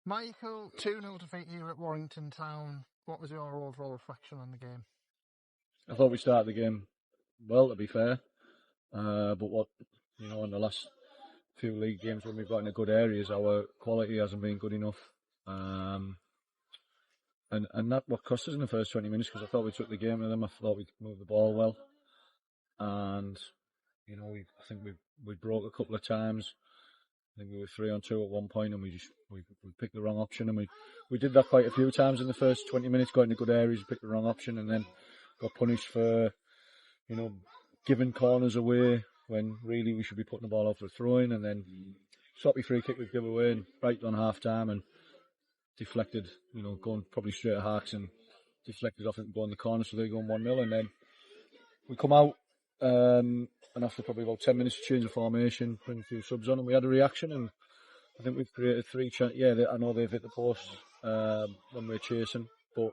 Michael, 2-0 defeat here at Warrington Town. What was your overall reflection on the game? I thought we started the game well, to be fair. But in the last few league games when we've got into good areas, our quality hasn't been good enough. And that what cost us in the first 20 minutes, because I thought we took the game to them. I thought we moved the ball well. And, I think we broke a couple of times. I think we were 3-on-2 at one point, and we picked the wrong option, and we did that quite a few times in the first 20 minutes, got into good areas, picked the wrong option, and then got punished for, giving corners away when really we should be putting the ball out for a throw-in, and then sloppy free kick we'd give away and right on half time and deflected, going probably straight at Harks and deflected off it and go in the corner, so they're going 1-0, and then we come out and after probably about 10 minutes to change the formation, bring a few subs on, and we had a reaction, and I think we've created 3 chances. Yeah, I know they've hit the post when we're chasing, but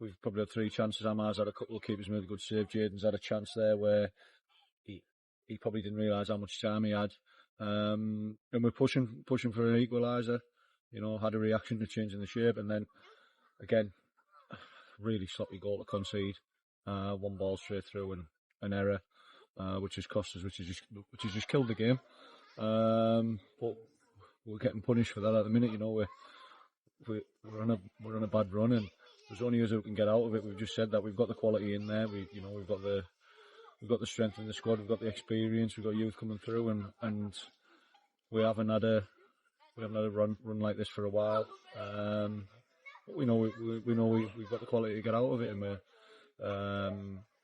we've probably had 3 chances. Amar's had a couple of keepers made a good save. Jaden's had a chance there where he probably didn't realise how much time he had. And we're pushing for an equaliser. Had a reaction to changing the shape, and then again, really sloppy goal to concede. One ball straight through and an error, which has cost us, which has just killed the game. But we're getting punished for that at the minute. We're on a bad run, and there's only us who can get out of it. We've just said that we've got the quality in there. We've got the strength in the squad. We've got the experience. We've got youth coming through, and we haven't had a run like this for a while. But we know we've got the quality to get out of it, and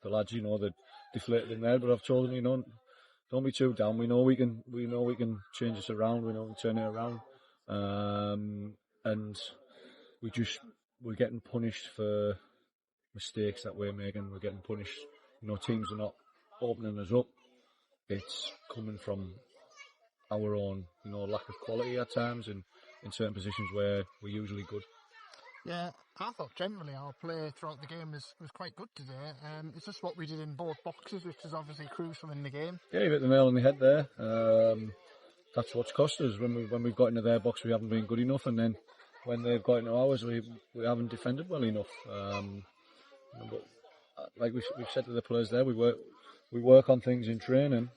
the lads, they're deflated in there. But I've told them, don't be too down. We know we can change this around. We know we can turn it around. And we're getting punished for mistakes that we're making. We're getting punished. Teams are not opening us up. It's coming from our own, lack of quality at times in certain positions where we're usually good. Yeah, I thought generally our play throughout the game was quite good today. It's just what we did in both boxes, which is obviously crucial in the game. Yeah, you hit the nail on the head there. That's what's cost us. When we've got into their box, we haven't been good enough, and then when they've got into ours, we haven't defended well enough. But like we've said to the players there, we work on things in training,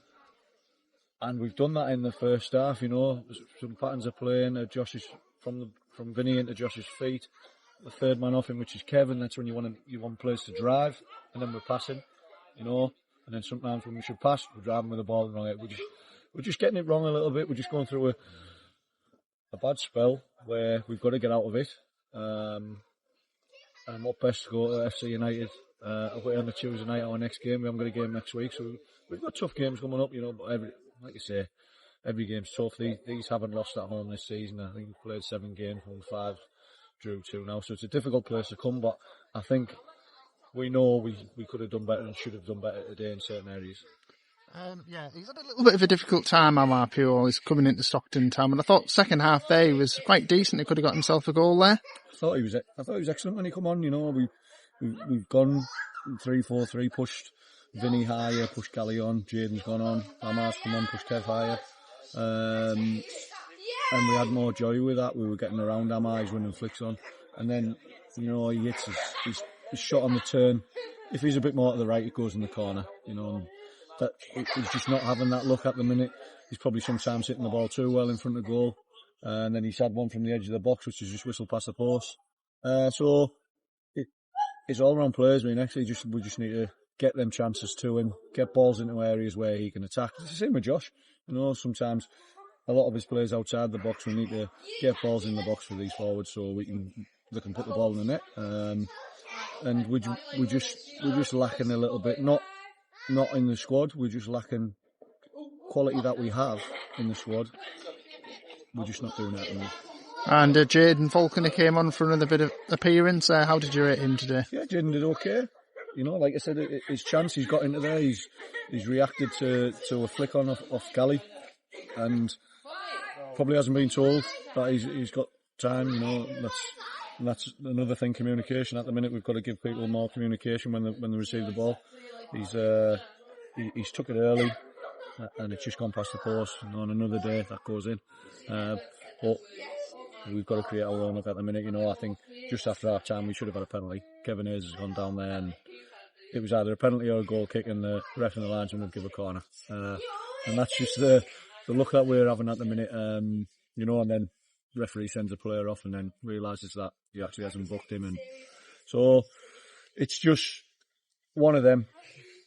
and we've done that in the first half. Some patterns of playing, Josh's from Vinny into Josh's feet. The third man off him, which is Kevin. That's when you want players to drive, and then we're passing, and then sometimes when we should pass, we're driving with the ball in the wrong end. We're just getting it wrong a little bit. We're just going through a bad spell where we've got to get out of it. And what best to go to FC United away on the Tuesday night, our next game. We haven't got a game next week, so we've got tough games coming up, but like you say, every game's tough. These haven't lost at home this season. I think we've played 7 games, won 5, drew 2 now, so it's a difficult place to come, but I think we know we could have done better and should have done better today in certain areas. Yeah, he's had a little bit of a difficult time, Amar Pure. He's coming into Stockton Town, and I thought second half there he was quite decent. He could have got himself a goal there. I thought he was excellent when he come on. We've gone 3-4-3, pushed Vinny higher, pushed Gally on, Jaden's gone on, Amar's come on, pushed Kev higher. And we had more joy with that. We were getting around Amar, he's running flicks on. And then, he hits his shot on the turn. If he's a bit more to the right, it goes in the corner. That he's just not having that look at the minute. He's probably sometimes hitting the ball too well in front of goal. And then he's had one from the edge of the box, which is just whistled past the post. So it's all round players. We just need to get them chances to him, get balls into areas where he can attack. It's the same with Josh. Sometimes a lot of his players outside the box, we need to get balls in the box for these forwards so they can put the ball in the net. And we're just lacking a little bit. Not in the squad. We're just lacking quality that we have in the squad. We're just not doing it enough. And Jaden Falconer came on for another bit of appearance. How did you rate him today? Yeah, Jaden did okay. Like I said, his chance, he's got into there. He's reacted to a flick on off Gally, and probably hasn't been told that he's got time. That's another thing. Communication. At the minute, we've got to give people more communication when they receive the ball. He's took it early, and it's just gone past the post. On another day, that goes in. But we've got to create our own look at the minute. You know, I think just after half time we should have had a penalty. Kevin Hayes has gone down there, and it was either a penalty or a goal kick, and the ref and the linesman would give a corner. And that's just the look that we're having at the minute. You know, and then the referee sends a player off and then realises that he actually hasn't booked him, and so it's just one of them.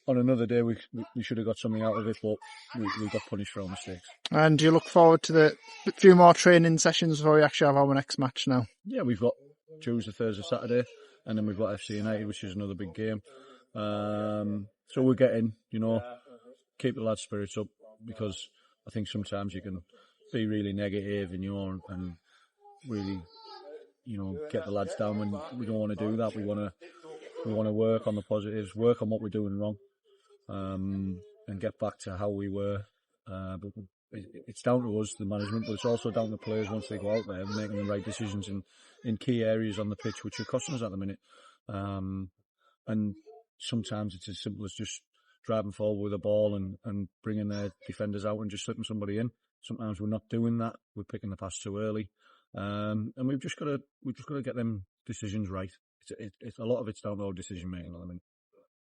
On another day, we should have got something out of it, but we got punished for our mistakes. And do you look forward to the few more training sessions before we actually have our next match now? Yeah, we've got Tuesday, Thursday, Saturday, and then we've got FC United, which is another big game. So we're getting, you know, keep the lads' spirits up, because I think sometimes you can be really negative and, you know, and really, you know, get the lads down when we don't want to do that. We want to work on the positives, work on what we're doing wrong, and get back to how we were. But it's down to us, the management, but it's also down to the players once they go out there and making the right decisions in key areas on the pitch, which are costing us at the minute. And sometimes it's as simple as just driving forward with the ball and bringing their defenders out and just slipping somebody in. Sometimes we're not doing that. We're picking the pass too early, and we've just got to get them decisions right. It's a lot of it's down to our decision making at the minute.